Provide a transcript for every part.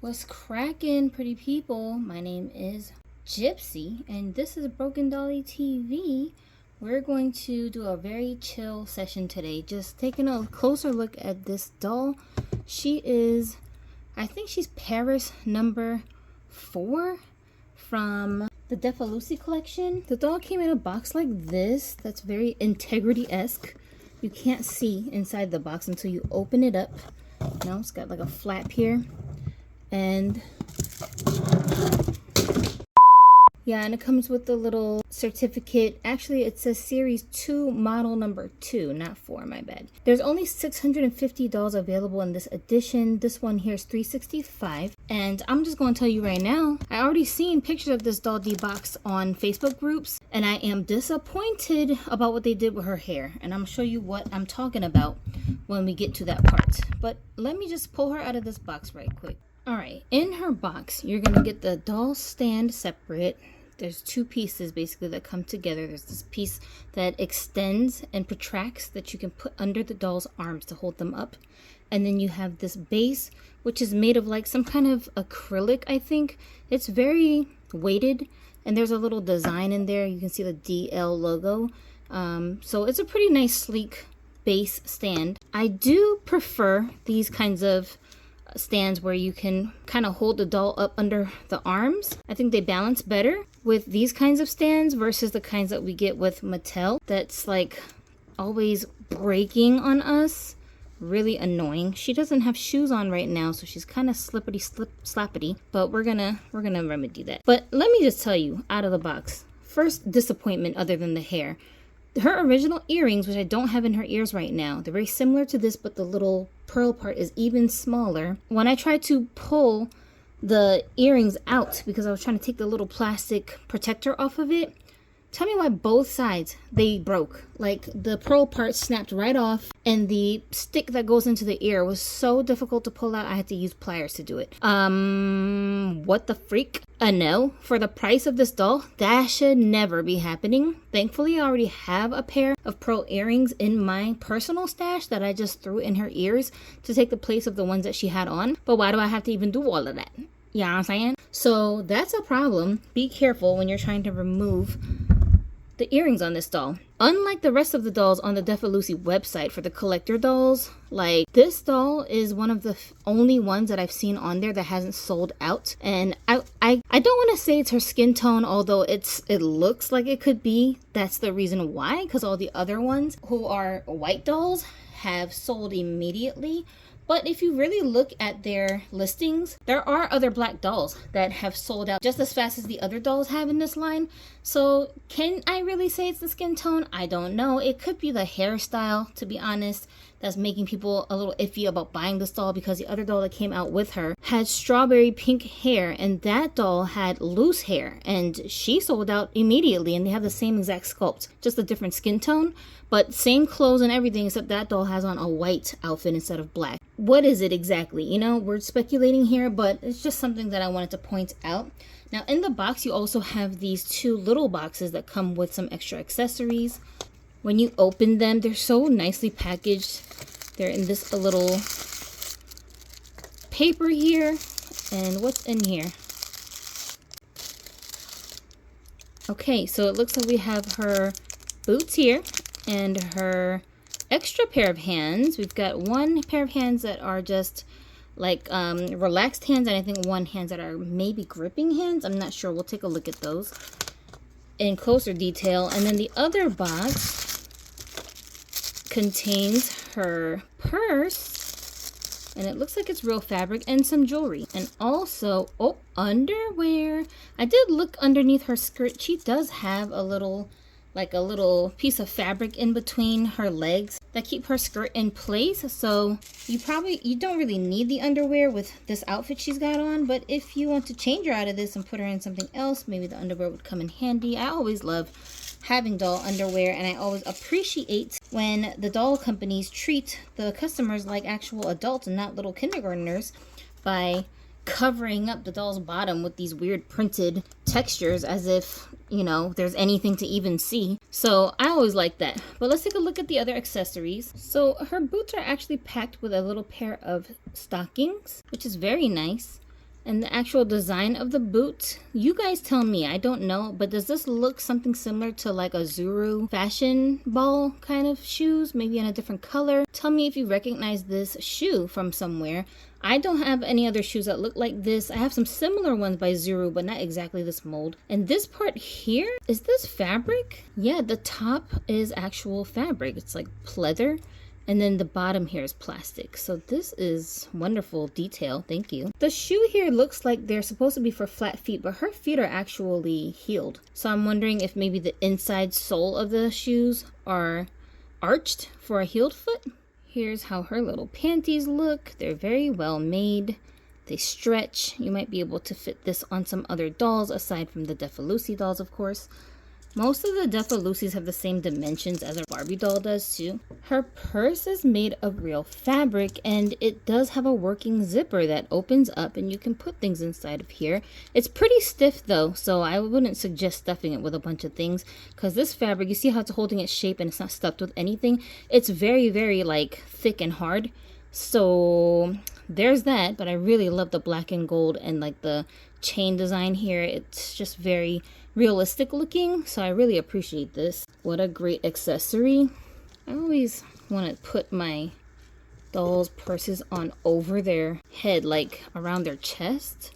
What's cracking, pretty people? My name is Gypsy, and this is Broken Dolly TV. We're going to do a very chill session today, just taking a closer look at this doll. She is, I think she's Paris number 4 from the Defa Lucy collection. The doll came in a box like this that's very integrity-esque. You can't see inside the box until you open it up. You know, it's got like a flap here. And yeah, and it comes with the little certificate. Actually, it says series 2 model number 2, not 4, my bad. There's only 650 dolls available in this edition. This one here is $365. And I'm just going to tell you right now, I already seen pictures of this doll debox on Facebook groups, and I am disappointed about what they did with her hair. And I'm gonna show you what I'm talking about when we get to that part. But let me just pull her out of this box right quick. Alright, in her box, you're going to get the doll stand separate. There's 2 pieces basically that come together. There's this piece that extends and protracts that you can put under the doll's arms to hold them up. And then you have this base, which is made of like some kind of acrylic, I think. It's very weighted, and there's a little design in there. You can see the DL logo. So it's a pretty nice, sleek base stand. I do prefer these kinds of stands where you can kind of hold the doll up under the arms. I think they balance better with these kinds of stands versus the kinds that we get with Mattel that's like always breaking on us. Really annoying. She doesn't have shoes on right now, so she's kind of slappity, but we're gonna remedy that. But let me just tell you, out of the box, first disappointment other than the hair. Her original earrings, which I don't have in her ears right now, they're very similar to this, but the little pearl part is even smaller. When I tried to pull the earrings out, because I was trying to take the little plastic protector off of it, tell me why both sides, they broke. Like, the pearl part snapped right off, and the stick that goes into the ear was so difficult to pull out, I had to use pliers to do it. What the freak? No. For the price of this doll, that should never be happening. Thankfully, I already have a pair of pearl earrings in my personal stash that I just threw in her ears to take the place of the ones that she had on. But why do I have to even do all of that? You know what I'm saying? So that's a problem. Be careful when you're trying to remove the earrings on this doll. Unlike the rest of the dolls on the Defa Lucy website for the collector dolls, like, this doll is one of the only ones that I've seen on there that hasn't sold out. And I don't want to say it's her skin tone, although it looks like it could be. That's the reason why, because all the other ones who are white dolls have sold immediately. But if you really look at their listings, there are other black dolls that have sold out just as fast as the other dolls have in this line. So can I really say it's the skin tone? I don't know. It could be the hairstyle, to be honest, that's making people a little iffy about buying this doll, because the other doll that came out with her had strawberry pink hair, and that doll had loose hair, and she sold out immediately, and they have the same exact sculpt, just a different skin tone, but same clothes and everything, except that doll has on a white outfit instead of black. What is it exactly? You know, we're speculating here, but it's just something that I wanted to point out. Now, in the box, you also have these 2 little boxes that come with some extra accessories. When you open them, they're so nicely packaged. They're in this little paper here. And what's in here? Okay, so it looks like we have her boots here and her extra pair of hands. We've got 1 pair of hands that are just like relaxed hands, and I think 1 hands that are maybe gripping hands. I'm not sure. We'll take a look at those in closer detail. And then the other box contains her purse, and it looks like it's real fabric, and some jewelry, and also underwear. I did look underneath her skirt. She does have a little piece of fabric in between her legs that keep her skirt in place. So you don't really need the underwear with this outfit she's got on, but if you want to change her out of this and put her in something else, maybe the underwear would come in handy. I always love having doll underwear, and I always appreciate when the doll companies treat the customers like actual adults and not little kindergartners by covering up the doll's bottom with these weird printed textures as if, you know, there's anything to even see. So I always like that. But let's take a look at the other accessories. So her boots are actually packed with a little pair of stockings, which is very nice. And the actual design of the boot, you guys tell me, I don't know, but does this look something similar to like a Zuru fashion ball kind of shoes, maybe in a different color? Tell me if you recognize this shoe from somewhere. I don't have any other shoes that look like this. I have some similar ones by Zuru, but not exactly this mold. And this part here, is this fabric? Yeah, the top is actual fabric. It's like pleather. And then the bottom here is plastic. So this is wonderful detail. Thank you. The shoe here looks like they're supposed to be for flat feet, but her feet are actually heeled. So I'm wondering if maybe the inside sole of the shoes are arched for a heeled foot. Here's how her little panties look. They're very well made. They stretch. You might be able to fit this on some other dolls aside from the Defa Lucy dolls, of course. Most of the Defa Lucys have the same dimensions as a Barbie doll does too. Her purse is made of real fabric, and it does have a working zipper that opens up and you can put things inside of here. It's pretty stiff though, so I wouldn't suggest stuffing it with a bunch of things, because this fabric, you see how it's holding its shape and it's not stuffed with anything? It's very, very like thick and hard. So there's that, but I really love the black and gold and like the chain design here. It's just very realistic looking, so I really appreciate this. What a great accessory. I always want to put my dolls' purses on over their head, like around their chest,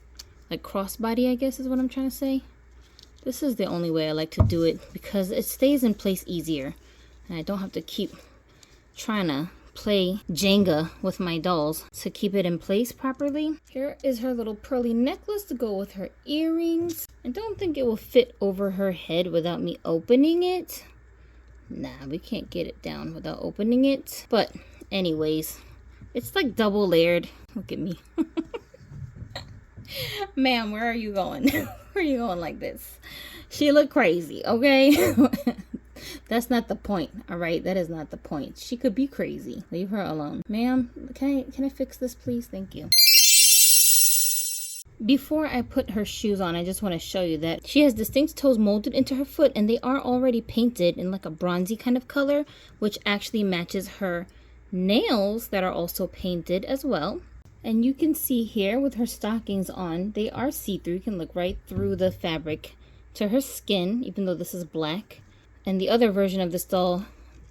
like crossbody, I guess is what I'm trying to say. This is the only way I like to do it because it stays in place easier and I don't have to keep trying to play Jenga with my dolls to keep it in place properly. Here is her little pearly necklace to go with her earrings. I don't think it will fit over her head without me opening it. Nah, we can't get it down without opening it. But anyways, it's like double layered. Look at me. Ma'am, where are you going? Where are you going like this? She looked crazy, okay? That's not the point, all right? That is not the point. She could be crazy. Leave her alone. Ma'am, can I fix this, please? Thank you. Before I put her shoes on, I just want to show you that she has distinct toes molded into her foot, and they are already painted in like a bronzy kind of color, which actually matches her nails that are also painted as well. And you can see here with her stockings on, they are see-through. You can look right through the fabric to her skin, even though this is black. And the other version of this doll,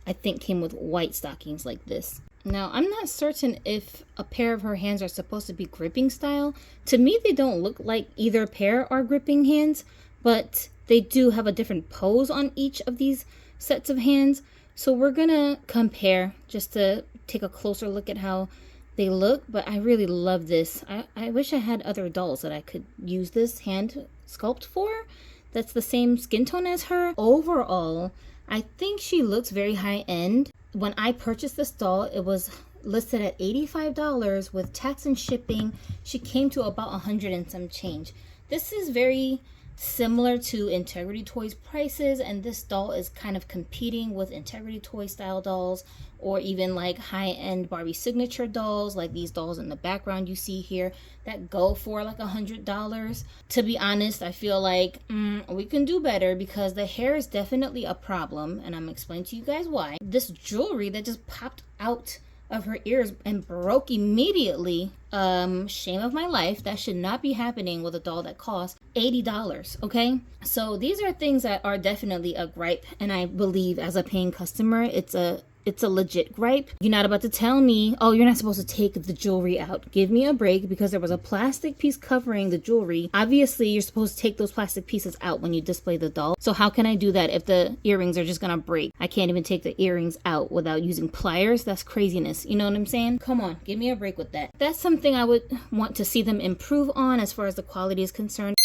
I think, came with white stockings like this. Now, I'm not certain if a pair of her hands are supposed to be gripping style. To me, they don't look like either pair are gripping hands, but they do have a different pose on each of these sets of hands. So we're gonna compare just to take a closer look at how they look, but I really love this. I wish I had other dolls that I could use this hand sculpt for. That's the same skin tone as her. Overall, I think she looks very high end. When I purchased this doll, it was listed at $85 with tax and shipping. She came to about 100 and some change. This is very similar to Integrity Toys prices, and this doll is kind of competing with Integrity Toy style dolls, or even like high-end Barbie signature dolls, like these dolls in the background you see here that go for like $100. To be honest, I feel like we can do better because the hair is definitely a problem, and I'm explaining to you guys why. This jewelry that just popped out of her ears and broke immediately, shame of my life. That should not be happening with a doll that costs $80, okay? So these are things that are definitely a gripe, and I believe as a paying customer, it's a legit gripe. You're not about to tell me, oh, you're not supposed to take the jewelry out. Give me a break, because there was a plastic piece covering the jewelry. Obviously, you're supposed to take those plastic pieces out when you display the doll. So how can I do that if the earrings are just gonna break? I can't even take the earrings out without using pliers. That's craziness. You know what I'm saying? Come on, give me a break with that. That's something I would want to see them improve on as far as the quality is concerned.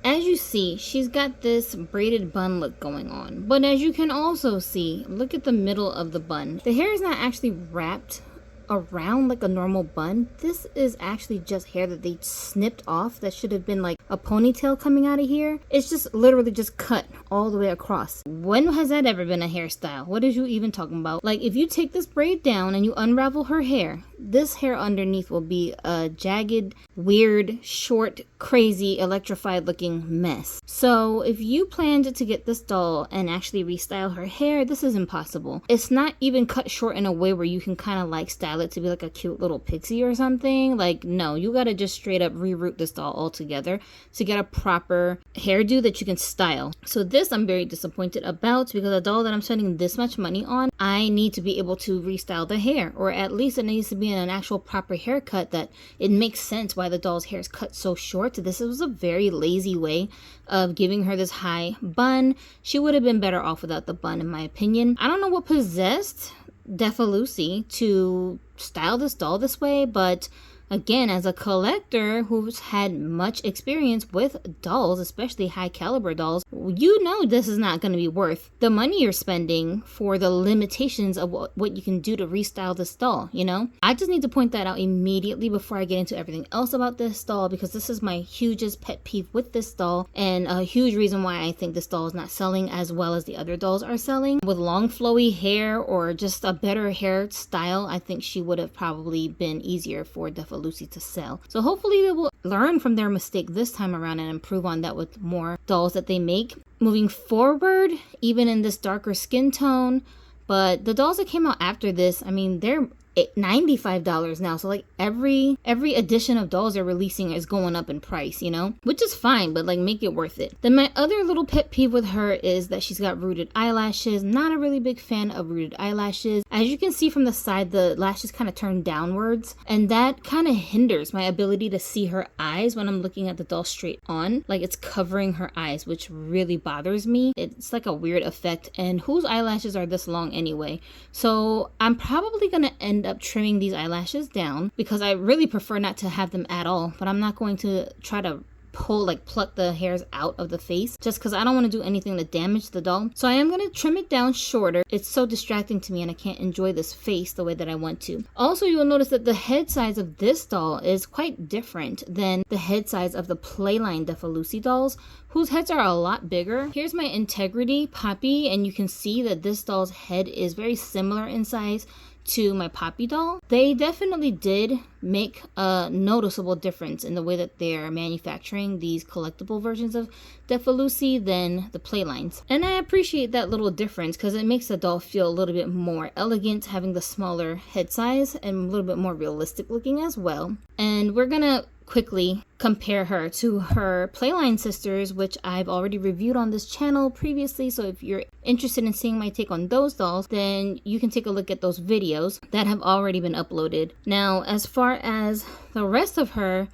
As you see, she's got this braided bun look going on. But as you can also see, look at the middle of the bun. The hair is not actually wrapped around like a normal bun. This is actually just hair that they snipped off that should have been like a ponytail coming out of here. It's just literally just cut all the way across. When has that ever been a hairstyle? What is you even talking about? Like, if you take this braid down and you unravel her hair, this hair underneath will be a jagged, weird, short, crazy, electrified looking mess. So if you planned to get this doll and actually restyle her hair, this is impossible. It's not even cut short in a way where you can kind of like style it to be like a cute little pixie or something. Like, no, you gotta just straight up reroute this doll altogether to get a proper hairdo that you can style. So this I'm very disappointed about, because a doll that I'm spending this much money on, I need to be able to restyle the hair, or at least it needs to be in an actual proper haircut that it makes sense why the doll's hair is cut so short. This was a very lazy way of giving her this high bun. She would have been better off without the bun, in my opinion. I don't know what possessed Defa Lucy to style this doll this way, but again, as a collector who's had much experience with dolls, especially high caliber dolls, you know this is not going to be worth the money you're spending for the limitations of what you can do to restyle this doll, you know? I just need to point that out immediately before I get into everything else about this doll, because this is my hugest pet peeve with this doll, and a huge reason why I think this doll is not selling as well as the other dolls are selling. With long flowy hair or just a better hairstyle, I think she would have probably been easier for Defa Lucy to sell. So hopefully they will learn from their mistake this time around and improve on that with more dolls that they make moving forward, even in this darker skin tone. But the dolls that came out after this, I mean, they're $95 now, so like every edition of dolls they're releasing is going up in price, you know, which is fine, but like make it worth it. Then my other little pet peeve with her is that she's got rooted eyelashes. Not a really big fan of rooted eyelashes. As you can see from the side, the lashes kind of turn downwards, and that kind of hinders my ability to see her eyes when I'm looking at the doll straight on. Like, it's covering her eyes, which really bothers me. It's like a weird effect, and whose eyelashes are this long anyway? So I'm probably gonna end up trimming these eyelashes down, because I really prefer not to have them at all, but I'm not going to try to pluck the hairs out of the face, just because I don't want to do anything to damage the doll. So I am going to trim it down shorter. It's so distracting to me and I can't enjoy this face the way that I want to. Also, you will notice that the head size of this doll is quite different than the head size of the playline Defa Lucy dolls, whose heads are a lot bigger. Here's my Integrity Poppy, and you can see that this doll's head is very similar in size to my Poppy doll. They definitely did make a noticeable difference in the way that they're manufacturing these collectible versions of Defa Lucy than the playlines. And I appreciate that little difference, because it makes the doll feel a little bit more elegant, having the smaller head size and a little bit more realistic looking as well. And we're gonna quickly compare her to her playline sisters, which I've already reviewed on this channel previously. So if you're interested in seeing my take on those dolls, then you can take a look at those videos that have already been uploaded. Now, as far as the rest of her,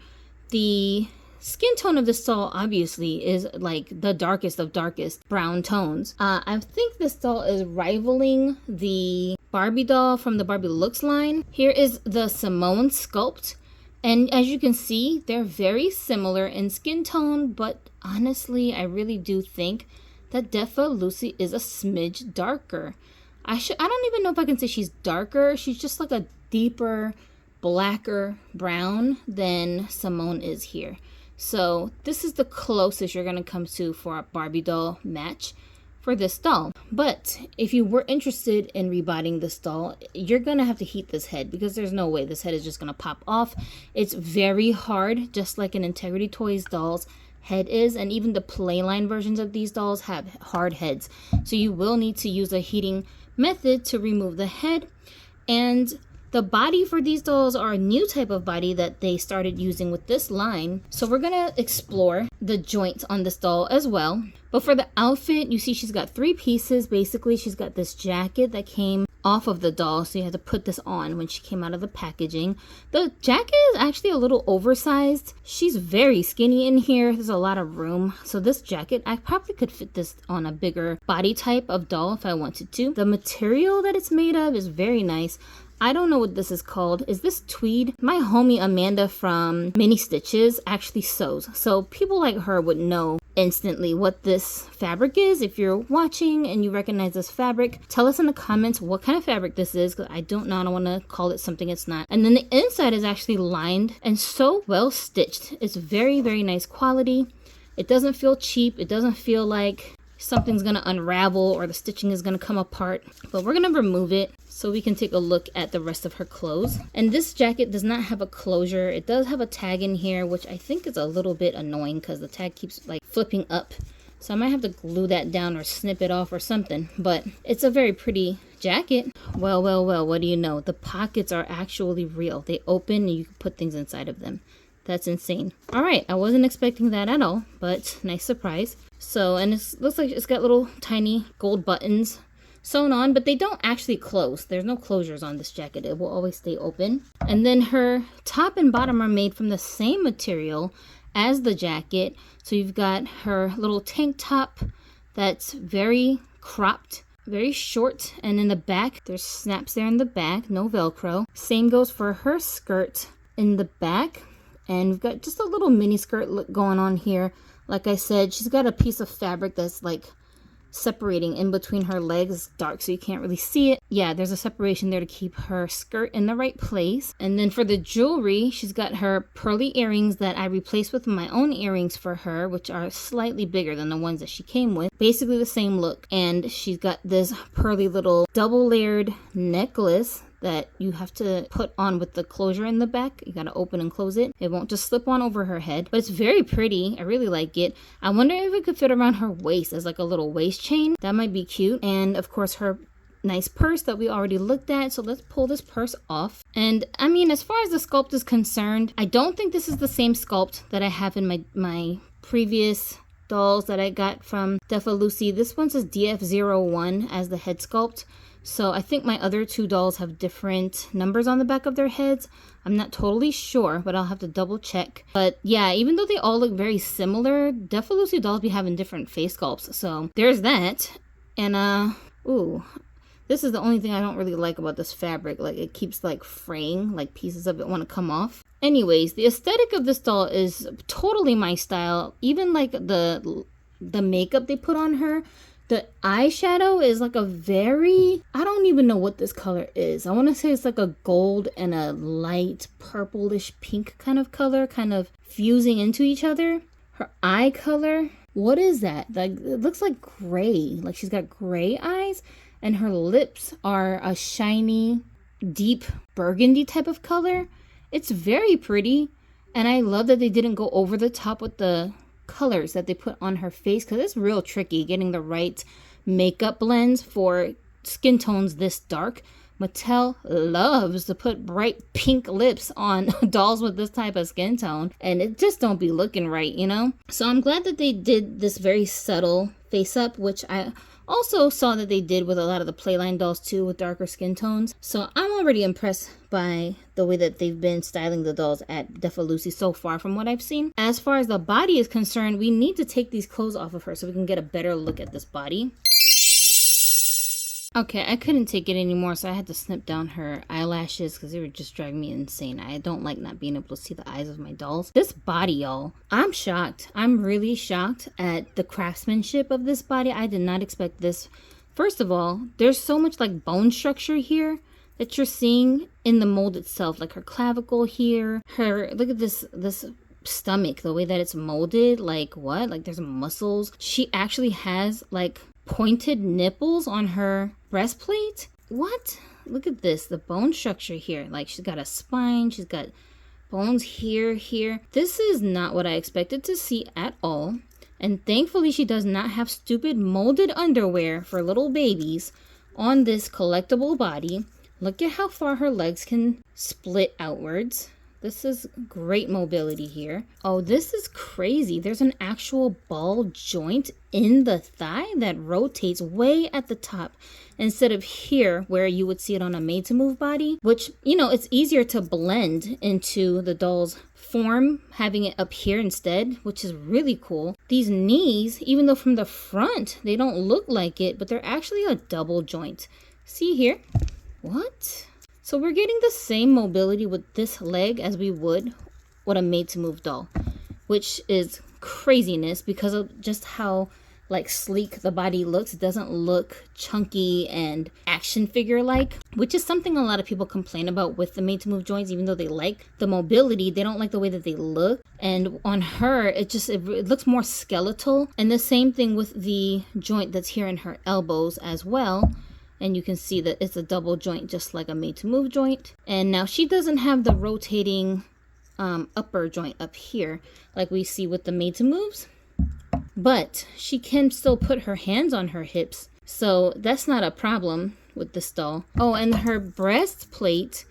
the skin tone of this doll obviously is like the darkest of darkest brown tones. I think this doll is rivaling the Barbie doll from the Barbie Looks line. Here is the Simone sculpt. And as you can see, they're very similar in skin tone, but honestly, I really do think that Defa Lucy is a smidge darker. I don't even know if I can say she's darker. She's just like a deeper, blacker brown than Simone is here. So this is the closest you're gonna come to for a Barbie doll match for this doll. But if you were interested in rebodiing this doll, you're gonna have to heat this head, because there's no way this head is just gonna pop off. It's very hard, just like an Integrity Toys doll's head is, and even the playline versions of these dolls have hard heads. So you will need to use a heating method to remove the head. And the body for these dolls are a new type of body that they started using with this line. So we're gonna explore the joints on this doll as well. But for the outfit, you see she's got 3 pieces. Basically, she's got this jacket that came off of the doll, so you had to put this on when she came out of the packaging. The jacket is actually a little oversized. She's very skinny in here. There's a lot of room. So this jacket, I probably could fit this on a bigger body type of doll if I wanted to. The material that it's made of is very nice. I don't know what this is called. Is this tweed? My homie Amanda from Mini Stitches actually sews, so people like her would know instantly what this fabric is. If you're watching and you recognize this fabric, tell us in the comments what kind of fabric this is, because I don't know. I don't want to call it something it's not. And then the inside is actually lined and so well stitched. It's very, very nice quality. It doesn't feel cheap. It doesn't feel like something's gonna unravel or the stitching is gonna come apart, but we're gonna remove it. so we can take a look at the rest of her clothes. And this jacket does not have a closure. It does have a tag in here, which I think is a little bit annoying because the tag keeps like flipping up. So I might have to glue that down or snip it off or something, but it's a very pretty jacket. Well, what do you know? The pockets are actually real. They open and you can put things inside of them. That's insane. All right, I wasn't expecting that at all, but nice surprise. So, and it looks like it's got little tiny gold buttons sewn on, but they don't actually close. There's no closures on this jacket. It will always stay open. And then her top and bottom are made from the same material as the jacket. So you've got her little tank top that's very cropped, very short, and in the back there's snaps there in the back, no Velcro. Same goes for her skirt in the back, and we've got just a little mini skirt look going on here. Like I said, she's got a piece of fabric that's like separating in between her legs, dark so you can't really see it. Yeah, there's a separation there to keep her skirt in the right place. And then for the jewelry, she's got her pearly earrings that I replaced with my own earrings for her, which are slightly bigger than the ones that she came with. Basically the same look. And she's got this pearly little double layered necklace that you have to put on with the closure in the back. You gotta open and close it. It won't just slip on over her head, but it's very pretty. I really like it. I wonder if it could fit around her waist as like a little waist chain. That might be cute. And of course her nice purse that we already looked at. So let's pull this purse off. And I mean, as far as the sculpt is concerned, I don't think this is the same sculpt that I have in my previous dolls that I got from Defa Lucy. This one says DF01 as the head sculpt. So I think my other two dolls have different numbers on the back of their heads. I'm not totally sure, but I'll have to double check. But yeah, even though they all look very similar, Defa Lucy dolls be having different face sculpts. So there's that. And ooh, this is the only thing I don't really like about this fabric. Like it keeps like fraying, like pieces of it want to come off. Anyways, the aesthetic of this doll is totally my style. Even like the makeup they put on her. The eyeshadow is like a very, I don't even know what this color is. I want to say it's like a gold and a light purplish pink kind of color, kind of fusing into each other. Her eye color, what is that? Like it looks like gray, like she's got gray eyes, and her lips are a shiny, deep burgundy type of color. It's very pretty, and I love that they didn't go over the top with the colors that they put on her face, because it's real tricky getting the right makeup blends for skin tones this dark. Mattel loves to put bright pink lips on dolls with this type of skin tone, and it just don't be looking right, you know? So I'm glad that they did this very subtle face up, which I also saw that they did with a lot of the playline dolls too, with darker skin tones. So I'm already impressed by the way that they've been styling the dolls at Defa Lucy so far from what I've seen. As far as the body is concerned, we need to take these clothes off of her so we can get a better look at this body. Okay, I couldn't take it anymore, so I had to snip down her eyelashes because they were just driving me insane. I don't like not being able to see the eyes of my dolls. This body, y'all, I'm shocked. I'm really shocked at the craftsmanship of this body. I did not expect this. First of all, there's so much like bone structure here that you're seeing in the mold itself. Like her clavicle here, look at this stomach, the way that it's molded. Like what? Like there's muscles. She actually has like pointed nipples on her breastplate. What? Look at this, the bone structure here. Like she's got a spine, she's got bones here. This is not what I expected to see at all. And thankfully she does not have stupid molded underwear for little babies on this collectible body. Look at how far her legs can split outwards. This is great mobility here. Oh, this is crazy. There's an actual ball joint in the thigh that rotates way at the top instead of here where you would see it on a made to move body, which, you know, it's easier to blend into the doll's form, having it up here instead, which is really cool. These knees, even though from the front they don't look like it, but they're actually a double joint. See here? What? So we're getting the same mobility with this leg as we would with a made to move doll, which is craziness because of just how like sleek the body looks. It doesn't look chunky and action figure like, which is something a lot of people complain about with the made to move joints. Even though they like the mobility, they don't like the way that they look. And on her, it looks more skeletal. And the same thing with the joint that's here in her elbows as well. And you can see that it's a double joint, just like a made to move joint. And now she doesn't have the rotating upper joint up here like we see with the made to moves, but she can still put her hands on her hips, so that's not a problem with this doll. Oh, and her breastplate,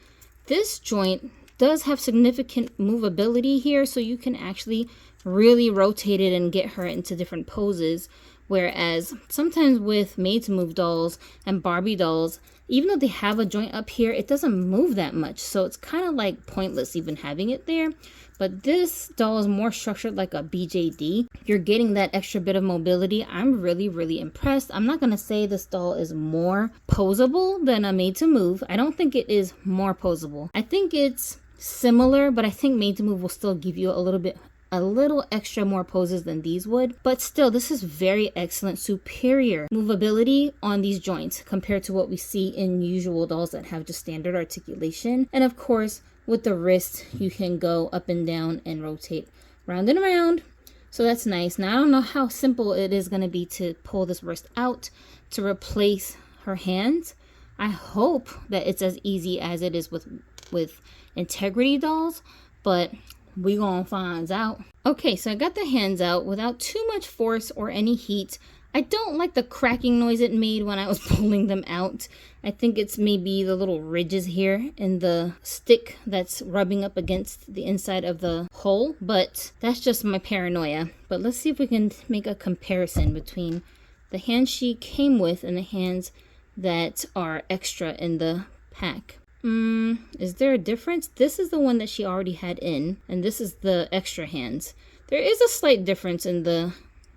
this joint does have significant movability here, so you can actually really rotate it and get her into different poses. Whereas sometimes with made to move dolls and Barbie dolls, even though they have a joint up here, it doesn't move that much. So it's kind of like pointless even having it there. But this doll is more structured like a BJD. You're getting that extra bit of mobility. I'm really, really impressed. I'm not going to say this doll is more posable than a made to move. I don't think it is more posable. I think it's similar, but I think made to move will still give you a little extra more poses than these would. But still, this is very excellent, superior movability on these joints compared to what we see in usual dolls that have just standard articulation. And of course, with the wrist, you can go up and down and rotate round and around. So that's nice. Now, I don't know how simple it is going to be to pull this wrist out to replace her hands. I hope that it's as easy as it is with integrity dolls, but we gonna find out. Okay, so I got the hands out without too much force or any heat. I don't like the cracking noise it made when I was pulling them out. I think it's maybe the little ridges here in the stick that's rubbing up against the inside of the hole, but that's just my paranoia. But let's see if we can make a comparison between the hands she came with and the hands that are extra in the pack. Is there a difference? This is the one that she already had in, and this is the extra hands. There is a slight difference in the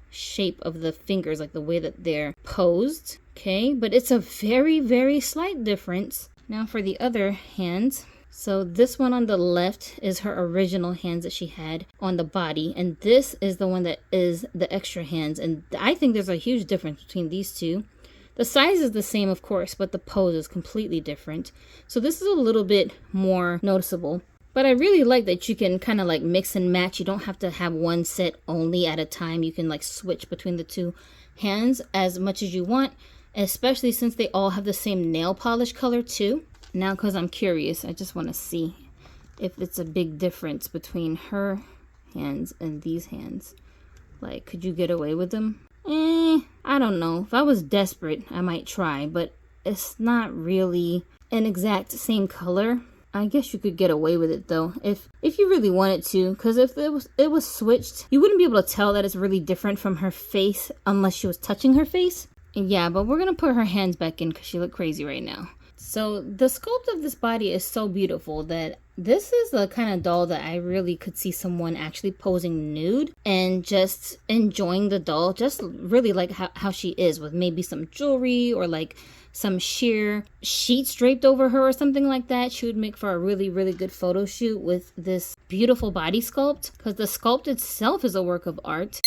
shape of the fingers, like the way that they're posed. Okay, but it's a very, very slight difference. Now for the other hands. So this one on the left is her original hands that she had on the body, and this is the one that is the extra hands. And I think there's a huge difference between these two. The size is the same, of course, but the pose is completely different. So this is a little bit more noticeable. But I really like that you can kind of like mix and match. You don't have to have one set only at a time. You can like switch between the two hands as much as you want, especially since they all have the same nail polish color too. Now, because I'm curious, I just want to see if it's a big difference between her hands and these hands. Like, could you get away with them? I don't know. If I was desperate, I might try, but it's not really an exact same color. I guess you could get away with it though, if you really wanted to, because if it was switched, you wouldn't be able to tell that it's really different from her face unless she was touching her face. Yeah, but we're gonna put her hands back in because she look crazy right now. So the sculpt of this body is so beautiful that this is the kind of doll that I really could see someone actually posing nude and just enjoying the doll, just really like how she is, with maybe some jewelry or like some sheer sheets draped over her or something like that. She would make for a really, really good photo shoot with this beautiful body sculpt, because the sculpt itself is a work of art.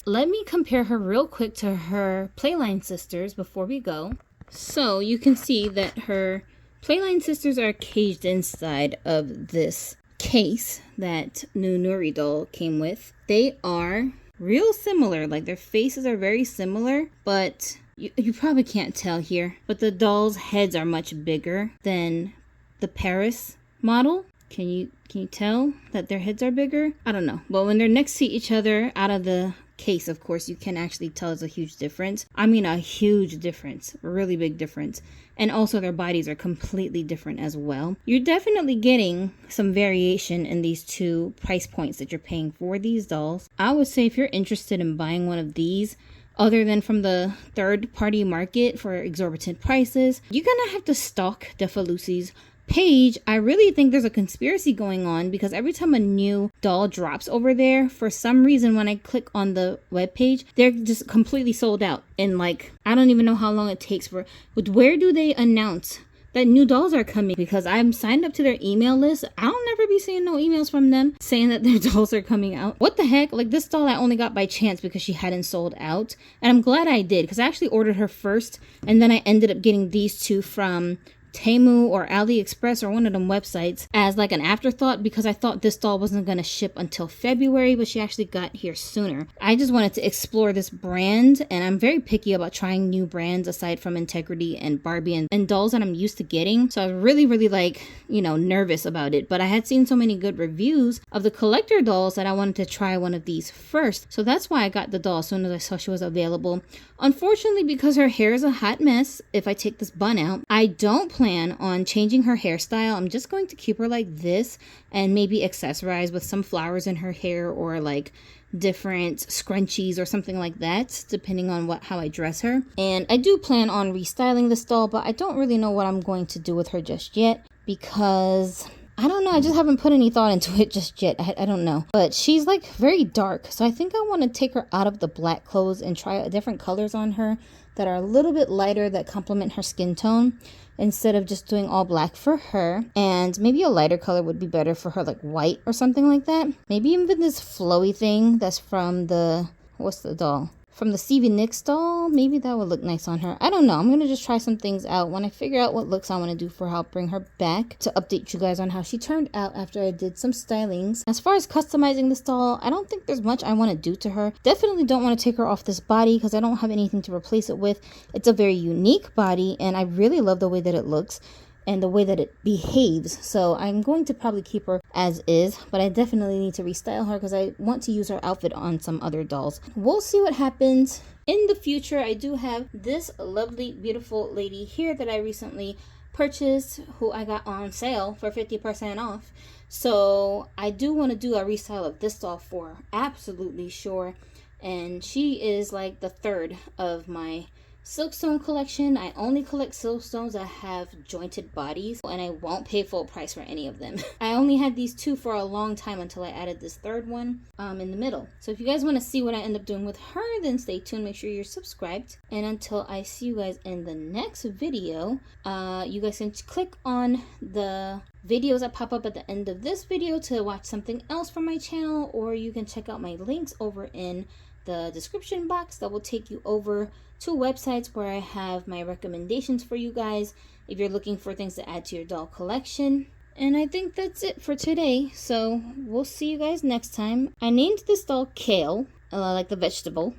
Let me compare her real quick to her Playline sisters before we go. So you can see that her Playline sisters are caged inside of this case that Nuri doll came with. They are real similar, like their faces are very similar, but you probably can't tell here, but the dolls' heads are much bigger than the Paris model. Can you tell that their heads are bigger? I don't know. But when they're next to each other out of the case, of course, you can actually tell it's a huge difference. I mean, a huge difference, a really big difference. And also their bodies are completely different as well. You're definitely getting some variation in these two price points that you're paying for these dolls. I would say if you're interested in buying one of these, other than from the third-party market for exorbitant prices, you're gonna have to stalk Defa Lucy's page. I really think there's a conspiracy going on, because every time a new doll drops over there, for some reason when I click on the webpage, they're just completely sold out. And like, I don't even know how long it takes for, where do they announce that new dolls are coming? Because I'm signed up to their email list. I'll never be seeing no emails from them saying that their dolls are coming out. What the heck? Like, this doll I only got by chance because she hadn't sold out. And I'm glad I did, because I actually ordered her first, and then I ended up getting these two from Temu or AliExpress or one of them websites as like an afterthought, because I thought this doll wasn't going to ship until February, but she actually got here sooner. I just wanted to explore this brand, and I'm very picky about trying new brands aside from Integrity and Barbie and dolls that I'm used to getting. So I was really like, you know, nervous about it, but I had seen so many good reviews of the collector dolls that I wanted to try one of these first. So that's why I got the doll as soon as I saw she was available. Unfortunately, because her hair is a hot mess, if I take this bun out, I don't plan on changing her hairstyle. I'm just going to keep her like this and maybe accessorize with some flowers in her hair or like different scrunchies or something like that, depending on how I dress her. And I do plan on restyling this doll, but I don't really know what I'm going to do with her just yet, because I don't know, I just haven't put any thought into it just yet. I don't know. But she's like very dark, so I think I want to take her out of the black clothes and try different colors on her that are a little bit lighter, that complement her skin tone, instead of just doing all black for her. And maybe a lighter color would be better for her, like white or something like that. Maybe even this flowy thing that's from the, what's the doll? From the Stevie Nicks doll. Maybe that would look nice on her. I don't know. I'm going to just try some things out. When I figure out what looks I want to do for her, I'll bring her back to update you guys on how she turned out after I did some stylings. As far as customizing this doll, I don't think there's much I want to do to her. Definitely don't want to take her off this body because I don't have anything to replace it with. It's a very unique body, and I really love the way that it looks and the way that it behaves. So I'm going to probably keep her as is, but I definitely need to restyle her because I want to use her outfit on some other dolls. We'll see what happens in the future. I do have this lovely, beautiful lady here that I recently purchased, who I got on sale for 50% off. So I do want to do a restyle of this doll for her, absolutely sure. And she is like the third of my Silkstone collection. I only collect Silkstones that have jointed bodies, and I won't pay full price for any of them. I only had these two for a long time until I added this third one in the middle. So if you guys want to see what I end up doing with her, then stay tuned. Make sure you're subscribed. And until I see you guys in the next video, you guys can click on the videos that pop up at the end of this video to watch something else from my channel, or you can check out my links over in the description box that will take you over to websites where I have my recommendations for you guys if you're looking for things to add to your doll collection. And I think that's it for today, so we'll see you guys next time. I named this doll Kale, like the vegetable.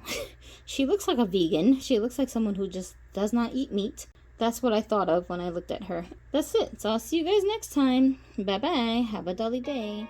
She looks like a vegan. She looks like someone who just does not eat meat. That's what I thought of when I looked at her. That's it, so I'll see you guys next time. Bye bye, have a dolly day.